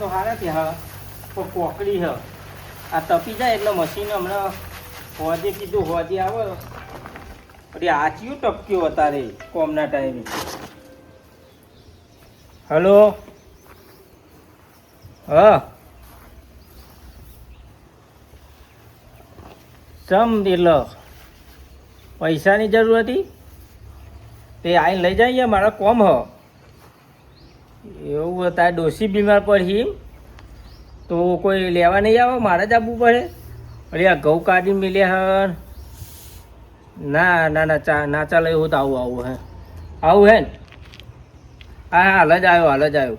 તો હારા છે હા તો કોકડી હ આ તપી જાય એટલે મશીન હમણાં હોજે કીધું હોજે આવે અરે આ ચિયું ટપક્યો અત્યારે કોમના ટાઈમે. હલો હા ચમ એટલે પૈસાની જરૂર હતી તે આઈને લઈ જાય મારા કોમ હ એવું તારે ડોસી બીમાર પડી તો કોઈ લેવા નહીં આવે મારે જ આવવું પડે. અરે આ ઘઉં કાઢી મિલ્યા હ ના ના ના ના ચાલે એવું તો આવું હે આવું હે ને હા હાલ જ આવ્યો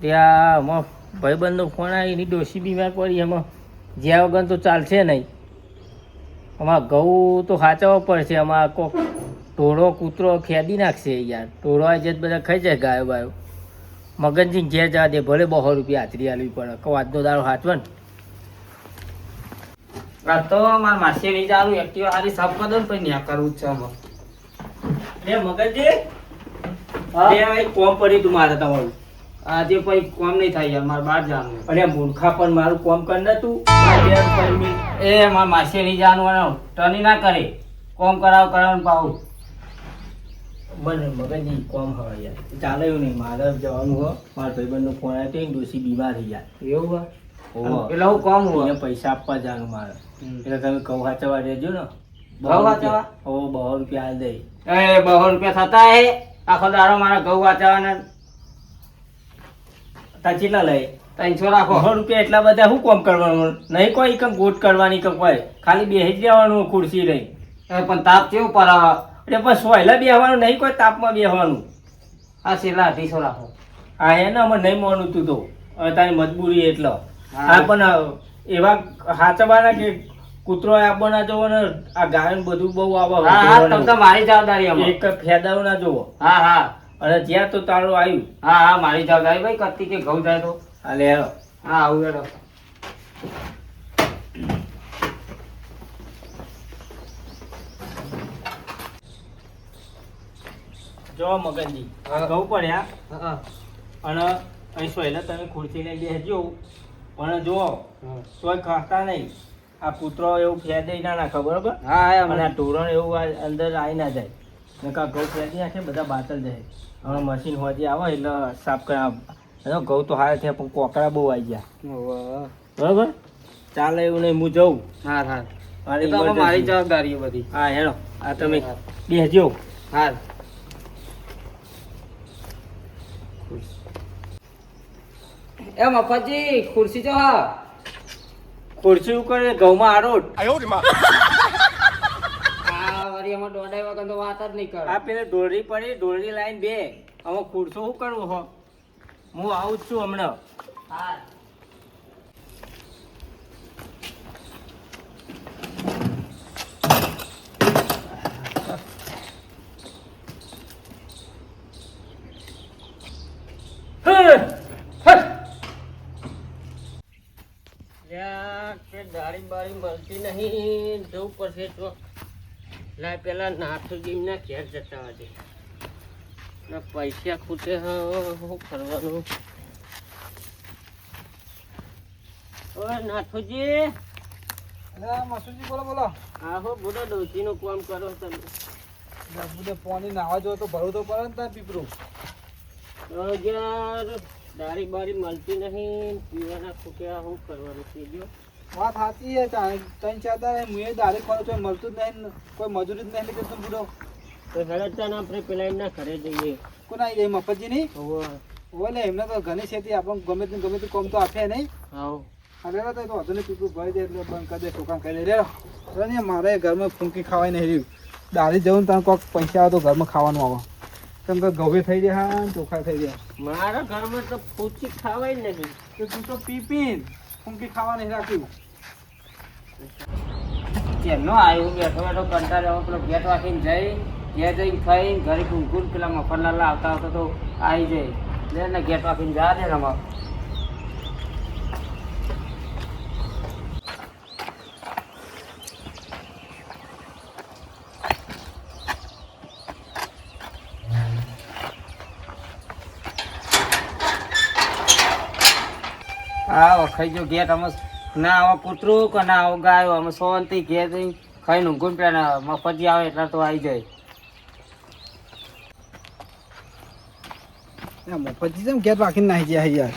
ત્યાં આમાં ભાઈબંધનો ફોન આવી એની ડોસી બીમાર પડી એમાં જ્યાં વગર તો ચાલશે નહીં. આમાં ઘઉં તો સાચવવા પડશે આમાં કોક ઢોરો કૂતરો ખેદી નાખશે યાર. ઢોરો આજે જ બધા ખાઈ જાય ગાયો બાયો. મગનજી ઘેર જવા દે ભલે 200 રૂપિયા હાજરી આલવી પડે કહો આજનો દારો સાચવે ને. આ તો મારા માસી નહીં જવાનું એક્ટિવા સારી સાફ કરી દો ને પછી ન્યા કરવું જ છે આમાં. મગનજી હા એક કોમ પડી તું મારે તમારું આજે પછી કોમ નહીં થાય યાર મારે બહાર જવાનું. અરે મૂર્ખા પણ મારું કોમ કર ને તું એ મારા માસી નહીં જવાનું ટની ના કરે કોમ કરાવ પાવું બને મગનજી કોમ હવે યાર ચાલે એવું નહીં મારે જવાનું હો મારા ભાઈબંધનો ફોન આવ્યો ડોસી બીમાર થઈ જાય એવું હોય એટલે હું કોમ હોય પૈસા આપવા જવાનું મારે એટલે તમે કહું સાચવા રહેજો ને. ઘઉં વાંચવા ઓ 200 રૂપિયા હાલ દે એ 200 રૂપિયા થતા હે આખો દાડો મારા ઘઉં વાંચવાના તા કેટલા લઈ 300 રાખો. 100 રૂપિયા એટલા બધા શું કોમ કરવાનું નહીં કોઈ કમ ગોટ કરવાની કે કોઈ ખાલી બેસી જવાનું ખુરશી રહી પણ તાપ કેવું પર એટલે પણ સોયલા બેસવાનું નહીં કોઈ તાપમાં બેસવાનું. હા છેલ્લા 250 રાખો. હા એને અમે નહીં માનું તું તો હવે તારી મજબૂરી એટલે હા પણ એવા સાચવાના કે કૂતરો આપવો ના જોવો ને આ ગાય બધું બહુ આવે મારી જવાબદારી એક ફેદાઓ ના જોવો. હા હા અને જ્યાં તો તારું આવ્યું હા હા મારી જવાબદારી ભાઈ કત્તી કે ઘઉં જાય તો હા લે હા આવું હેડો. જો મગનજી ઘઉં પડ્યા અને અહીં સોયલા તમે ખુરશી લઈ બેસજો પણ જો તોય ખાતા નહીં આ કૂતરો એવું ફેદી ના નાખે બરોબર. હા અને આ ઢોરણ એવું અંદર આવી ના જાય નકા ઘઉં ફેદી નાખે બધા બાતલ જાય. હવે મશીન હોજી આવે એટલે સાફ કરા ઘઉં તો હારે થયા પણ કોકરા બહુ આવી ગયા બરોબર. ચાલે એવું નહીં હું જઉં. હા હા મારી જવાબદારી બધી. હા હેડો આ તમે બેસજો. હા એ મફતજી ખુરશી જો હા ખુરશી ઉપર ઘઉંમાં આરોટ એમાં દોડાઈ વગર તો વાત જ નહીં કરે. આ પેલે દોરડી પડી દોરડી લાઈન બે હવે ખુરશો શું કરવું હો હું આવું જ છું હમણાં. હા ગાડી બારી મળતી નહીં જવું પડશે તો લાય પેલા નાથુજીના ઘેર જતા આજે પૈસા ખૂટે શું કરવાનું. ઓય નાથુજી મસુજી બોલો બોલો. હા હો બુડા ડોસીનું કામ કરો તમે બધે પાણી નાવા જો તો ભરવું તો પડે ને ત્યાં પીપરું યાર દારી બારી મળતી નહીં પીવાના ખૂટ્યા શું કરવાનું છે જો. વાત સાચી છે 3-4 દાડે હું દારી ખોલો છો મળતું જ નહીં કોઈ મજૂરી જ નહીં કે બુડો તો હેડતા ને આપણે પેલા એમના ઘરે જઈએ. કોના આવી જાય મફતજી નહીં ઓલે એમને તો ઘણી છેતી આપણને ગમે તે કોમ તો આપે નહીં. હા અરે તો વધુ પીપરું ભરી દે એટલે બંધ કરી દે ટોકાણ કરી દે રે મારે ઘરમાં ફૂંકી ખાવાય નહીં રહ્યું દારી જવું તમે કોઈક પૈસા આવે તો ઘરમાં ખાવાનું આવે કેમ કે ઘઉં થઈ જાય હા ચોખા થઈ જાય. મારા ઘરમાં તો ફૂંકી ખાવાય નહીં તો તું તો પી ફૂંકી ખાવા નહીં રાખ્યું. કેમનો આવ્યું બેઠો બેઠો કંટાળ્યો પેલો ગેટ વાંકીને જઈ ઘેર જઈને ખાઈને ઘરે કુંકુર પેલા મફરલાલા આવતા આવતા તો આવી જાય ને ગેટ વાંકીને જા દે રમા. ખાઈ જો ઘેર અમે ના આવા કૂતરું કે ના આવો ગાયો અમે શાંતિ ઘેર જઈ ખાઈને ઊંઘું પેલા મફતજી આવે એટલા તો આવી જાય. મફતજી જેમ ઘેર રાખીને નાહી જાય યાર.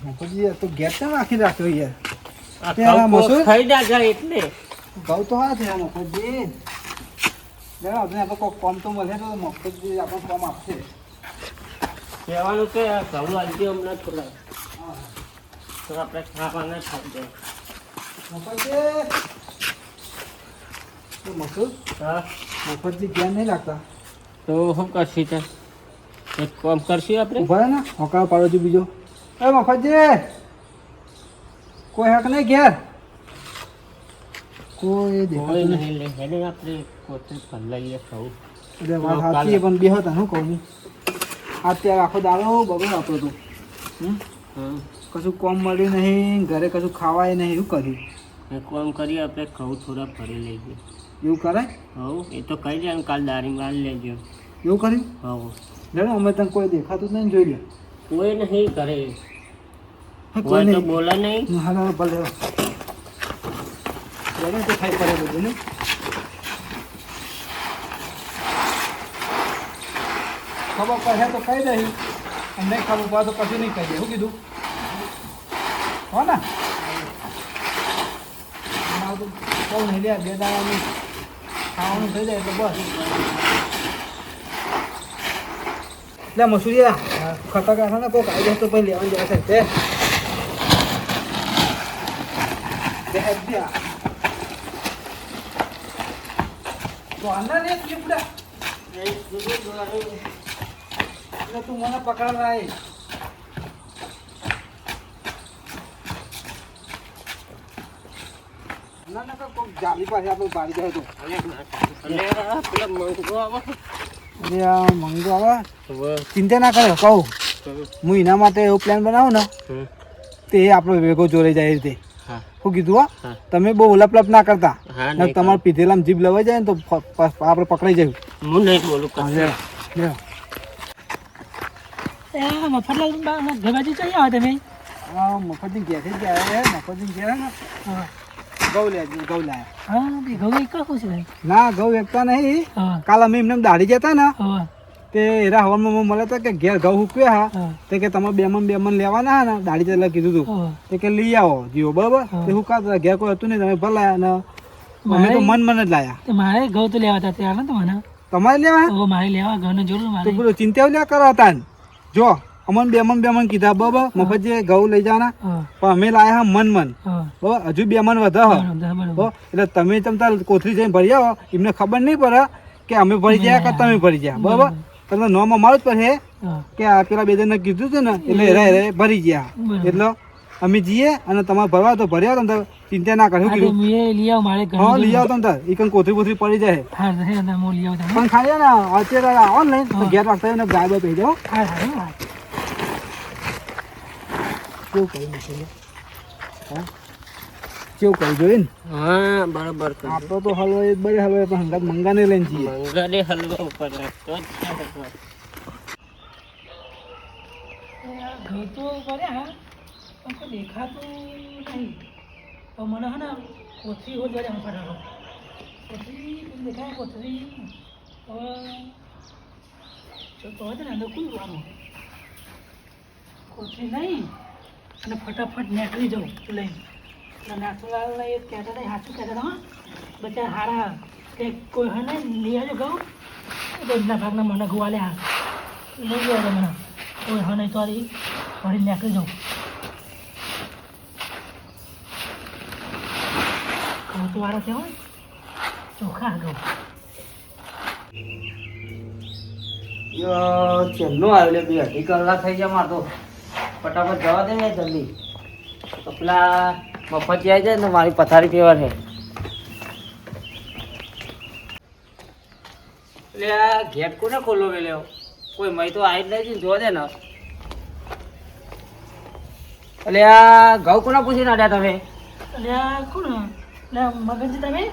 મફતજી તો ઘેર કેમ રાખીને રાખ્યો યાર? આ મસૂર ખાઈ ના જાય એટલે ઘઉં તો હા છે મફતજી. આપણે આપણે કોઈ કોમ તો મળે તો મફતજી આપણને કોમ આપશે. કહેવાનું કે ઘઉં આજે હમણાં થોડા તો આપણે ખાવાના ખાઈ જાય. મફતજી મસૂર હા મફતજી ઘેર નહીં રાખતા તો શું કરશી તે એક કામ કરશું આપણે ઉભા ને હોકા પાડો છું બીજો. એ મફતજી કોઈ હક નહીં ઘેર કોઈ દેખાતું નહીં. નહીં લે હેડે આપણે કોતે ફલાઈએ ખાવું. એટલે વાત સાચી પણ બે હતા હું કહું અત્યારે આખો દાડો બગડો આપણો તો કશું કોમ મળ્યું નહીં ઘરે કશું ખાવાય નહીં એવું કર્યું. એક કામ કરીએ આપણે ઘઉં થોડા ભરી લઈએ. એવું કરાય? હવ એ તો કહી દે કાલ દારી માલ લેજો. એવું કર્યું? હવ જાણે અમે તને કોઈ દેખાતું જ નહીં જોઈ લે. કોઈ નહીં કરે કોઈ કોઈ તો નહીં બોલે નહીં. હા ભલે જાણે તો ખાઈ પડે બધું ને. ખબર પડે તો કહી દઈ અને નહીં ખબર પડે તો કશું નહીં કહી દે. શું કીધું હો ને? કહું નહીં લે બે દાડાનું ખાવાનું થઈ જાય તો બસ. એટલે મસૂરિયા ખતર કાઢો ને કોઈ કાઢી તો પછી લેવાની જવા છે તે તો આના ને લીપડા એટલે તું મને પકડવા આવી. ના ના કોઈ જાલી પાસે આપણે બારી જાય તો અરે આ મંગો આવે ચિંતા ના કરે કહું હું એના માટે એવો પ્લાન બનાવું ને તે આપણો ભેગો જોડાઈ જાય એ રીતે. શું કીધું હા તમે બહુ ઉલપલપ ના કરતા તમારે પીધેલા જીભ લવાઈ જાય ને તો આપણે પકડાઈ જાય. હું નહીં બોલું મફતજી ઘેર જ ગયા મફતજી ઘેર ને ઘઉં લે ઘઉં લાયા. ના ઘઉં એકતા નહીં કાલ અમે એમને દાડી જતા ને તે એરા હવામાં મળે તો કે ઘેર ઘઉં હુકવ્યા હા તે કે તમે બેમન લેવાના હા ને દાડી જતા કીધું તું તે કે લઈ આવો જીવો બરાબર તે હુકાતા ઘેર કોઈ હતું નહીં તમે ભલાયા ને અમે તો મન જ લાયા. મારે ઘઉં તો લેવા હતા ત્યાં ને મને તમારે લેવા મારે લેવા ઘઉં જરૂર મારે તો પેલું ચિંતા લ્યા કરો હતા ને જો અમને બેમન કીધા બરાબર મફતજી ઘઉં લઈ જવાના પણ અમે લાયા હા મન બરાબર હજુ બેમન વધે એટલે તમે તમતા કોથળી જઈને ભરી આવો એમને ખબર નહીં પડે કે અમે ભરી ગયા કે તમે ભરી ગયા બરાબર તમને નોમાં મારું જ પડે કે આ પેલા બે જણને કીધું હતું ને એટલે હેરે ભરી ગયા એટલે અમે જઈએ અને તમારે ભરવા તો ભર્યા તમે ચિંતા ના કર્યું કીધું હા લઈ આવો તમે એ કંઈ કોથળી બોથળી પડી જાય પણ ખાલી ને અત્યારે આવો ને ઘેર રાખતા હોય ને ગાય બાય કહી દો કેવું કરી મૂકેલું હા કેવું કરી જોઈએ ને. હા બરાબર આપણો તો હલવો એ બડે હલવો પણ હંગાત મંગાને લઈને જઈએ. મંગાને હલવા ઉપર ઘઉં તો કર્યા પણ કોઈ દેખાતું નહીં તો મને હે ને કોથળી હોય જ્યારે ફટાફટ કોથળી દેખાય કોથળી હવે તો છે ને અંદર કોઈ જોવાનું કોથળી નહીં અને ફટાફટ નીકળી જાઉં લઈને નાથુલાલ એ કહેતા હતા સાચું કહેતા હતા બધા હારા કે કોઈ હે ને લઈ આવજો ઘઉં બધાના ભાગના મને ઘઉં આલ્યા લઈ આવજો મને કોઈ હા નહીં તો ફરી નીકળી જાઉં ઘઉં તો વાળા કહેવાય ચોખા ઘઉં ચેલનું આવ્યું 2-2.5 કલાક થઈ ગયા મારે તો ફટાફટ જવા દે ને જલ્દી તો પેલા મફતી આવી જાય ને મારી પથારી પીવા છે એટલે આ ગેટ કોને ખોલો ગયેલો કોઈ મય તો આવી જ નહીં જોવા દે ને એટલે આ ઘઉં કોને પૂછી નાખ્યા તમે એટલે આ કોણ એટલે મગનજી તમે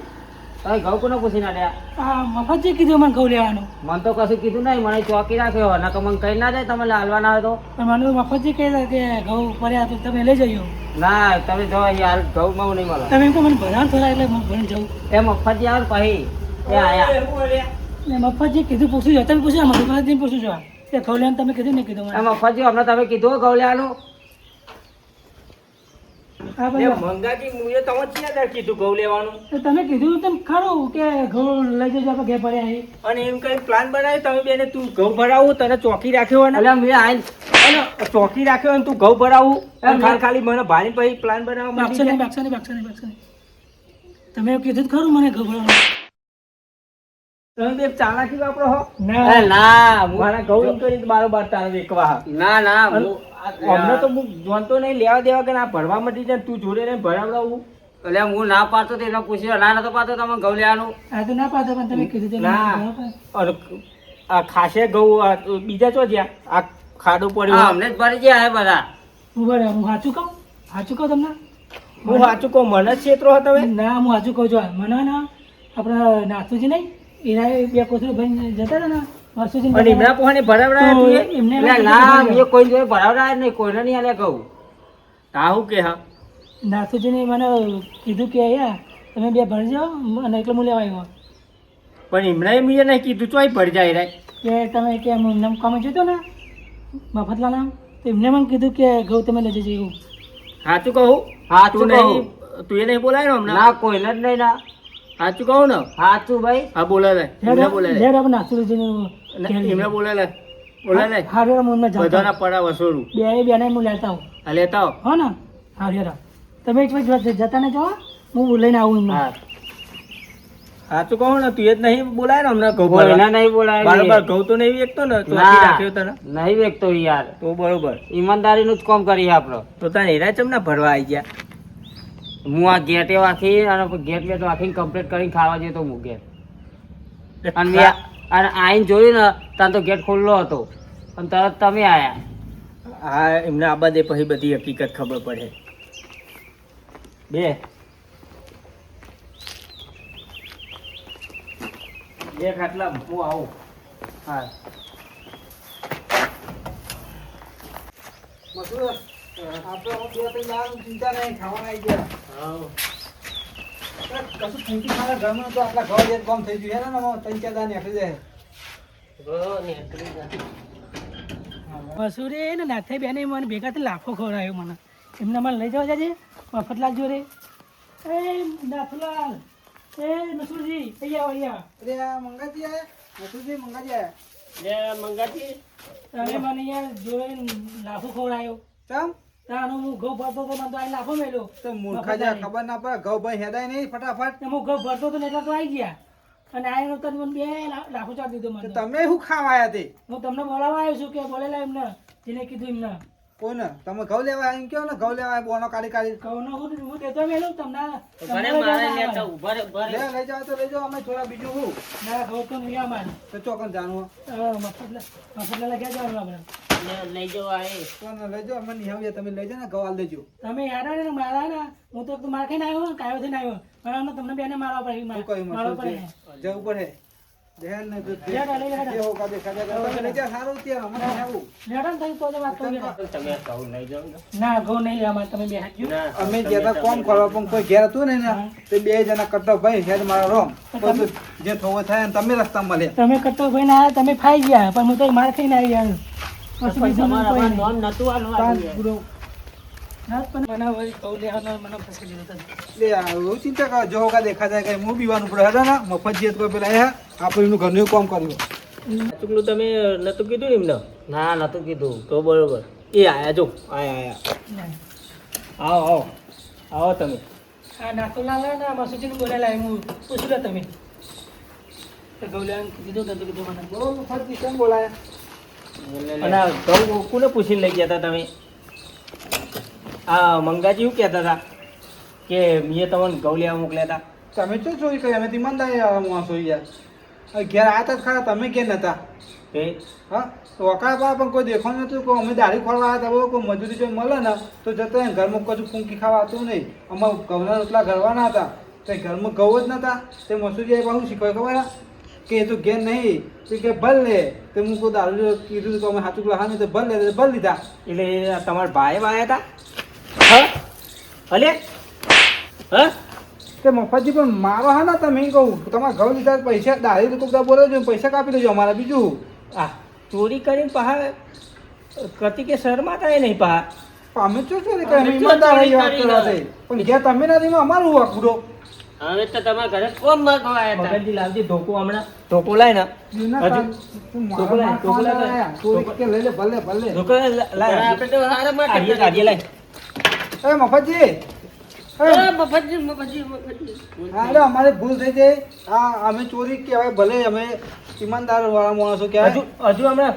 તમે ઘઉં કોને પૂછીને આલ્યા? આ મફતજી કીધું મને ઘઉં લેવાનું. મને તો કશું કીધું નહીં, મને ચોકી રાખ્યો. નકર મને કહી ના જાય તમે હાલવાના હોય તો. પણ મને મફતજી કહે કે ઘઉં પડ્યા તો તમે લઈ જજો. ના તમે જો યાર ઘઉંમાં હું નહીં મળે. તમે એમ કહો મને ભરાણ થોડા એટલે હું ભણી જાઉં. એ મફતજી આવે ને પછી એ આયા. ને મફતજી કીધું પૂછ્યું છે તમે પૂછ્યું મફતજી પૂછ્યું છો કે ઘઉં લેવાનું તમે કીધું ને કીધું મને. એ મફતજી હમણાં તમે કીધું ઘઉં લેવાનું. હા એ ભાઈ મંગાજી મુએ તમે ક્યાં દર કીધું ઘઉં લેવાનું તો તમે કીધું તેમ ખરું કે ઘઉં લઈ જજો આપણે ઘેર પડ્યા છે. અને એમ કઈ પ્લાન બનાવ્યો તમે બેને તું ઘઉં ભરાવું તને ચોકી રાખ્યો ને એટલે મેં આઈને અને ચોકી રાખ્યો ને તું ઘઉં ભરાવું અને એમ ખાલી ખાલી મને ભારી પછી પ્લાન બનાવવા બાગસો નહીં માંડી બાગસો નહીં બાગસો નહીં બાગસો નહીં તમે એવું કીધું તો ખરું મને ઘઉં ભરવાનું. તમે બે ચાલાકી વાપરો હો ના ના મારા ઘઉં એમ કરીને મારો બાર તારે વેકવા હા. ના ના હમણાં તો હું જોનતો નહીં લેવા દેવા કે ના ભરવા માંડી જાય તું જોડે રહીને ભરાવડાવું એટલે હું ના પાડતો તો એને પૂછ્યું ના નતો પાડતો તમે ઘઉં લેવાનું. આ તો ના પાડતો પણ તમે કીધું તેમ ના. બરાબર. અને આ ખાસે ઘઉં આ બીજા ચો જ્યાં આ ખાડો હા, પડ્યો અમને જ ભરી ગયા હે બધા. ઉભા રહો, હું સાચું કહું તમને હું સાચું કહું મને જ છેતરો હતો તમે ના હું સાચું કહું છું મને ના આપણા નાથુજી નહીં એના બે કોથળી ભાઈ જતા હતા ને વર્ષોજી અને એમના પોહાને ભરાવડાયા તું એ? એમને એટલે ના મેં કોઈ જોડે ભરાવડાય જ નહીં, કોઈને નહીં આલે ઘઉં. હા હું કે હા નાથુજીને મને કીધું કે અહીંયા તમે બે ભરજો અને એટલે હું લેવા આવ્યો પણ એમણે મેં નહીં કીધું ચોય ભરી જાય રે કે તમે કે હું નામ કામ જોઈતો ને મફતલા નામ તો એમને મને કીધું કે ઘઉં તમે લઈ જજો એવું. સાચું કહું સાચું તું કહું. નહીં તું એ નહીં બોલાય ને હમણાં ના કોઈને જ નહીં ના. સાચું કહું ને સાચું ભાઈ. હા બોલાય એમને બોલાય લેડ આપણે નાથુજીનું એમને બોલાય બોલાય હા રેડા હું જાઉં બધાના પડા વસોડું બે બેને હું લેતા આવું આ લેતા આવો. હો ને હા રેડા તમે એક વખત જતા ને જાઓ હું લઈને આવું એમને હા. સાચું કહું ને તું એ જ નહીં બોલાય ને હમણાં ઘઉં કોઈને ભરવા. નહીં બોલાય બરાબર નહીં. ઘઉં તો નહીં વેચતો ને તો ના, રાખ્યો તને નહીં વેચતો યાર. તો બરોબર ઈમાનદારીનું જ કામ કરીએ આપણો. તો તને હેરા ચમ ના ભરવા આવી ગયા હું આ ગેટે વાંખી અને ગેટ બેટ વાંખીને કમ્પ્લીટ કરીને ખાવા જતો હું ગેટ. અને મેં અને આઈને જોયું ને ત્યાં તો ગેટ ખુલ્લો હતો અને તરત તમે આયા. હા એમને આ બધે પછી બધી હકીકત ખબર પડે બે ખાટલા હું આવું હા. મસૂર, આપણે હું બે ત્રણ દાડાનું ચિંતા નહીં, ખાવાના આવી ગયા. કશું ફૂંકી ખાવા ઘરમાં તો આટલા ઘર એક કામ થઈ ગયું હે ને આમાં ત્રણ ચાર દાડા નીકળી જાય. મસૂરી ને નાથે બેને મને ભેગાથી લાખો ખવડાવ્યો મને એમને મને લઈ જવા જાજે મફતલાલ જોડે એ નાથુલાલ એ મસૂરજી અહીંયા અરે આ મંગાજી આયા, મસૂરજી મંગાજી આયા. મંગાજી તમે મને અહીંયા જોડે લાખો ખવડાવ્યો ચમ? તાનો હું ઘઉં ભરતો હતો મને તો આ લાખો મેલ્યો તો મૂર્ખા જ્યાં ખબર ના પડે ઘઉં ભાઈ હેદાય નહીં ફટાફટ. હું ઘઉં ભરતો હતો ને એટલે તો આવી ગયા અને આ વખતે મને બે લાખો ચાર દીધો તો મને તમે શું ખાવા આયા તે? હું તમને બોલાવવા આવ્યો છું કે બોલેલા એમને જેને કીધું એમને કોને? તમે ઘઉં લેવા આયા એમ કહો ને, ઘઉં લેવા આયા બોનો કાઢી કાઢી. ઘઉંનો હું દેતો મેલું તમને ભલે મારે લેતા ઉભા રહે, ઉભા રહે. લે લઈ જાઓ તો લઈ જાઓ, અમે થોડા બીજું હું ના ઘઉં તો નહીં અમારે તો ચોકન જાણવું મફતલા ક્યાં જવાનું આપણે લઈ જવા એ. કોને લઈ જાઓ, અમે નિહાળીએ, તમે લઈ જાઓ ને ઘઉં આલ દેજો. તમે યાર ને મારા ને હું તો માર ખાઈને આવ્યો કાયો થઈને આવ્યો પણ અમને તમને બેને મારવા પડે શું કહ્યું મારવા પડે મસૂરજી? જવું પડે. ધ્યાન ને જો લે લે લે જે હોકા દેખા જાય. તમે લઈ જાઓ, સારું ત્યાં અમને આવું. લેડન થઈ તો વાત કરી તમે ઘઉં લઈ જાઓ ને ના ઘઉં નહીં લેવા તમે બે હાથ ના, અમે ગયા કોમ કરવા પણ કોઈ ઘેર હતું ને તે બે જણા કરતા ભાઈ હેડ મારા રોમ કોઈ તો જે થવો થાય ને તમે રસ્તા મળ્યા. તમે કટ્ટો ભાઈ ના આવ્યા તમે ખાઈ ગયા પણ હું તો માર ખાઈને આવી ગયા પછી બીજું મને કોઈ નહીં. નોમ નતું આલવાનું તાન યાર. પૂરો. ના પણ મને વળી ઘઉં લેવાનો મને ફસી લીધો તમે લે આ એવું ચિંતા કરો, જો હોકા દેખા જાય કે હું બીવાનું પડે હેડા ના મફત જે કોઈ પેલા આયા આપણે એનું ઘરનું કામ કર્યું. ચૂકલું તમે નતું કીધું ને એમને ના નતું કીધું. તો બરોબર એ આયા જો આયા આવો આવો આવો તમે આ નાથુલાલ ને મસુજીને બોલેલા હું પૂછું લે તમે તો ઘઉં લેવાનું કીધું નતું કીધું મને બહુ મફત કેમ બોલાયા? અને આ ઘઉં કોને પૂછીને લઈ ગયા હતા તમે આ મંગાજી શું કહેતા હતા કે મેં તમને ઘઉં લેવા મોકલ્યા હતા તમે શું જોઈ કઈ અમે તો ઈમાનદારી માણસો યાર. હવે ઘેર આતા જ ખરા, તમે ઘેર નતા. એ હા તો વકડા પા પણ કોઈ દેખો નતું કે અમે દાઢી ખોરવા આવ્યા હતા, કોઈ મજૂરી જો મળે ને તો જતા ઘરમાં કશું ફૂંકી ખાવા હતું નહીં. અમારે ઘઉંના રોટલા ઘરવાના હતા તે ઘરમાં ઘઉં જ નતા તે મસૂરી શું શીખવાય ખબર હે? કે એ તો ઘેર નહીં તો કે ભલ લે તે હું કોઈ દારૂ કીધું તો અમે સાચું પેલા હા તો ભલ લે ભલ લીધા. એટલે તમારા ભાઈ આવ્યા હતા હા ભલે હા તે મફતજી પણ મારો હા ના તમે કહું તમારા ઘઉં લીધા પૈસા દારૂ તો બોલો છો પૈસા કાપી દેજો અમારા બીજું. આ ચોરી કરીને પહા કતી કે શરમાતા નહીં પહા અમે શું ચોરી કરી અમે ઈમાનદાર રહી વાત કરવા છે પણ ઘેર તમે નથી અમારું વાકડો. હવે તો તમારા ઘરે કોમ માંગવા આવ્યા હતા. મગનજી લાવજી ધોકો હમણાં ધોકો લાય ને હજુ ધોકો લાય ચોરી કે લઈ લે ભલે ભલે. ધોકો લાય આપણે તો હારા માટે આજે આજે લાય એ મફતજી મફતજી. અરે અમારી ભૂલ થઈ જાય હા અમે ચોરી કહેવાય ભલે અમે ઈમાનદાર વાળા માણસો કહેવાય. હજુ હમણાં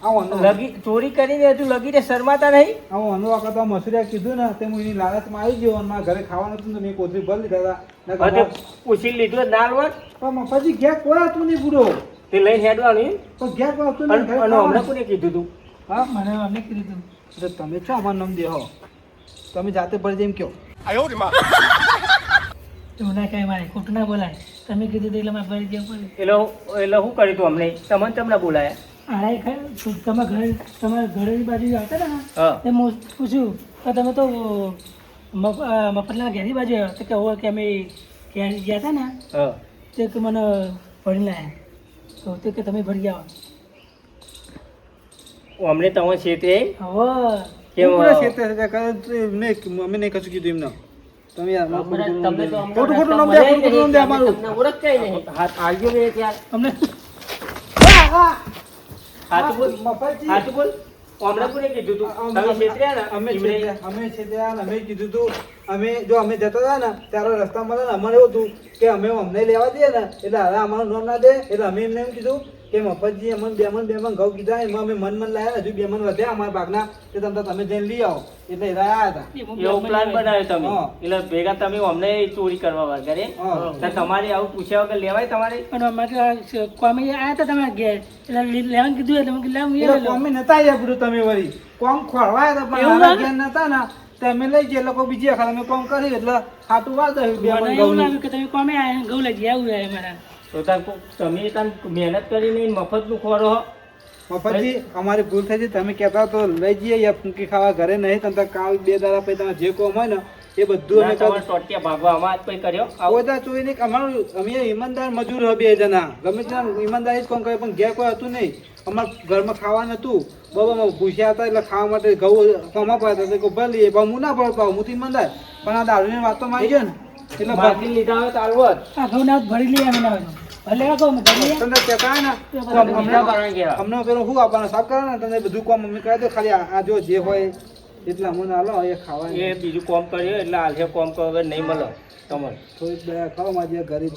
આવો લગી ચોરી કરીને હજુ લગીને શરમાતા નહીં. આવો અનુ વખત મસુરિયા કીધું ને તે હું એની લાલચમાં આવી ગયો અને મારા ઘરે ખાવાનું હતું ને મેં કોથળી ભરી લીધા હતા. હવે પૂછી લીધું ના લવત પણ મફતજી ઘેર કોઈ હતું નહીં પૂરો તે લઈને હેડવાનું પણ ઘેર કોઈ હતું અને નહીં. હમણાં કોને કીધું તું હા મને અમને કીધું તું તો તમે છો અમારું નામ દેહો તમે જાતે ભરી જેમ કહો. એવું ના કહેવાય મારે ખોટું ના બોલાય તમે કીધું એટલે મારે ભરી દેવું પડે. એટલે શું કર્યું તું અમને તમને તમને બોલાયા આડા તમારા ઘરની બાજુ આવતા હતા ને હા તે હું પૂછ્યું તો તમે તો મફતના ઘેરની બાજુ આવ્યા તો કે હોય કે અમે ઘેર ગયા હતા ને હા તે કે મને ભરી લાયા તો તે કે તમે ભરી આવો અમને તમે છે તે હવે કેમ પૂરા ક્ષેત્રે છે કારણ કે અમે નહીં કશું કીધું એમને તમે યાર તમને તો ખોટું ખોટું નામ દે ખોટું નામ દે અમારું. તમને ઓળખતાય નહીં. હાથ આવ્યો ને ત્યાં અમને હાથ બોલ મફતજી હાથ બોલ હમણાં કોને કીધું તું તમે છેતર્યા ને અમે એમણે? અમે છેતર્યા ને અમે કીધું તું અમે જતા હતા ને ત્યારે રસ્તામાં ને અમારે એવું હતું કે અમે અમને લેવા દઈએ ને એટલે હવે અમારું નામ ના દે એટલે અમે એમને એમ કીધું કે મફતજી અમને બેમન ઘઉં કીધા એમાં અમે મન લાયા ને હજુ બેમન વધ્યા અમારા ભાગના તે તમે જઈને લઈ આવો એટલે એ રહ્યા હતા. એવો પ્લાન બનાવ્યો તમે હા. એટલે ભેગા તમે અમને ચોરી કરવા વગર એમ? હા. તો તમારે આવું પૂછ્યા વગર લેવાય તમારે પણ અમારે કોમે આવ્યા હતા તમારા ઘેર એટલે લેવાનું કીધું એટલે મેં કીધું એટલે લેવું કોમે નતા આવ્યા બધું તમે વળી કોમ ખોરવાયા હતા પણ એવું મારા લાગે? ઘેર નતા ને તમે લઈ ગયા લોકો બીજી વખત અમે કોમ કર્યું એટલે હાટું વાર દઉં મને બેમન એવું ઘઉં લાગ્યું કે તમે કોમે આવ્યા ઘઉં લઈ ગયા એવું આવ્યા મારા તો તમે તાન મહેનત કરીને મફતનું ખોરો હો. મફતજી અમારી ભૂલ થઈ છે તમે કહેતા તો લઈ જઈએ યા ફૂંકી ખાવા ઘરે નહીં તમે કામ 2 દાડા પછી તમે જે કોમ હોય ને એ બધું અમે તમારે ટોટિયા ભાગવા અમારે કોઈ કર્યો આવો બધા ચોરી નહીં અમારું અમે ઈમાનદાર મજૂર હો 2 જણા ગમે ત્યાં ઈમાનદારી જ કોમ કરે પણ ઘેર કોઈ હતું નહીં અમારા ઘરમાં ખાવાનું હતું બાબા ભૂસ્યા હતા એટલે ખાવા માટે ઘઉં કમા પડતા હતા કે ભર લઈએ પણ હું ના ભર પાઉં હું તો ઈમાનદાર પણ આ દારૂની વાતો માં આવી ગયો ને એટલે માટી લીધા હોય તો આલવત. આ ઘઉં ના ભરી લઈએ અમે ના ભલે આ ઘઉં ભરી લઈએ તમને કહેતા હોય ને તો અમને કરવાનું કહેવાય. અમને પેલું શું આપવાનું સાફ કરો ને તમને બધું કામ અમે કહી દો ખાલી આ જો જે હોય એટલા મને હાલો એ ખાવાનું એ બીજું કોમ કર્યું એટલે હાલ કોમ કરો વગર નહીં મળે તમારે થોડીક દયા ખાઓ મારી ગરીબ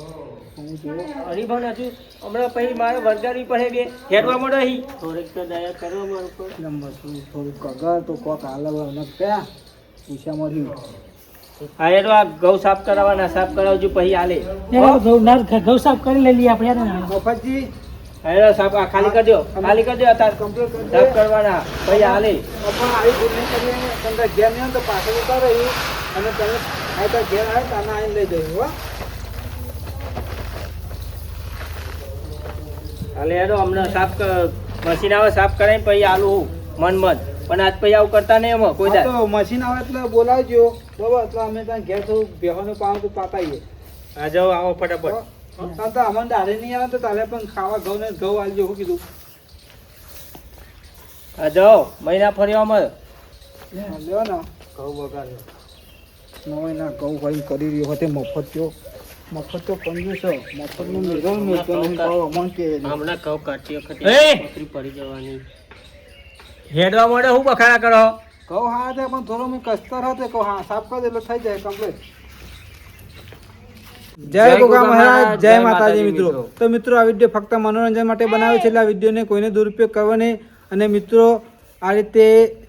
હું જોવો હરીભાઈ હજુ હમણાં પછી મારે વરગાડવી પડે બે હેડવા મળે અહીં થોડીક તો દયા કરો અમારા ઉપર. નંબર થોડુંક કગર તો કોક હાલ ને ક્યાં પૂછ્યા મળ્યું હા એ તો આ ઘઉં સાફ કરાવવાના સાફ કરાવજો પછી હાલે ઘઉં સાફ કરી લઈ લઈએ આપણે યાર ને. મફતજી હા સાફ આ ખાલી કરજો અત્યારે કમ્પ્લીટ કરી સાફ કરવાના પછી હાલે પણ આવી ભૂલ નહીં કરીએ તમને ઘેર નહીં હોય તો પાછળ ઉતાર રહ્યું અને તમે આ તો ઘેર આવે તો આને આવીને લઈ જઈશું હો હાલે હેડો હમણાં સાફ મશીન આવે સાફ કરાવીને પછી આલું મન પણ આજ પછી આવું કરતા નહીં એમાં કોઈ હા દાડ. તો મશીન આવે એટલે બોલાવજો બરાબર એટલે અમે ત્યાં ઘેર થોડું બેહોને પાવું તો પાતાઈએ હા જાઓ આવો ફટાફટ કારણ તો અમને દાડે નહીં આવે તો તારે પણ ખાવા ઘઉં ને ઘઉં આલજો શું કીધું હા જાઓ મહિના ફર્યો અમારે લેવો ને ઘઉં બગાડ્યો નવાઈ ના ઘઉં ભાઈ કરી રહ્યો હતો મફત તો કંજૂસ મફતનું નિર્ગમ મિલતો નહીં ભાવ અમણ કે હમણાં કહું કાઢતી એ! વખતે છોકરી પડી જવાની. હેડવા મળે હું બખાડા કરો ઘઉં હા છે પણ થોડો મેં કસ્તર હતો કહું હા સાફ કરી દે એટલે થઈ જાય કમ્પ્લીટ જય ગોગા મહારાજ જય માતાજી મિત્રો તો મિત્રો આ વિડીયો ફક્ત મનોરંજન માટે બનાવ્યો છે એટલે આ વિડીયોને કોઈને દુરુપયોગ કરવો નહીં અને મિત્રો આ રીતે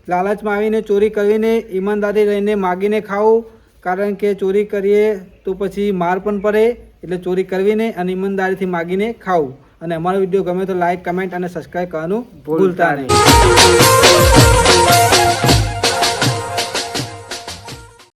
લાલચમાં આવીને ચોરી કરીને ઈમાનદારી રહીને માગીને ખાવું કારણ કે ચોરી કરીએ તો પછી માર પણ પડે એટલે ચોરી કરવી નહીં અને ઈમાનદારીથી માગીને ખાવું અને અમારો વિડીયો ગમે તો લાઈક કમેન્ટ અને સબસ્ક્રાઈબ કરવાનું ભૂલતા નહીં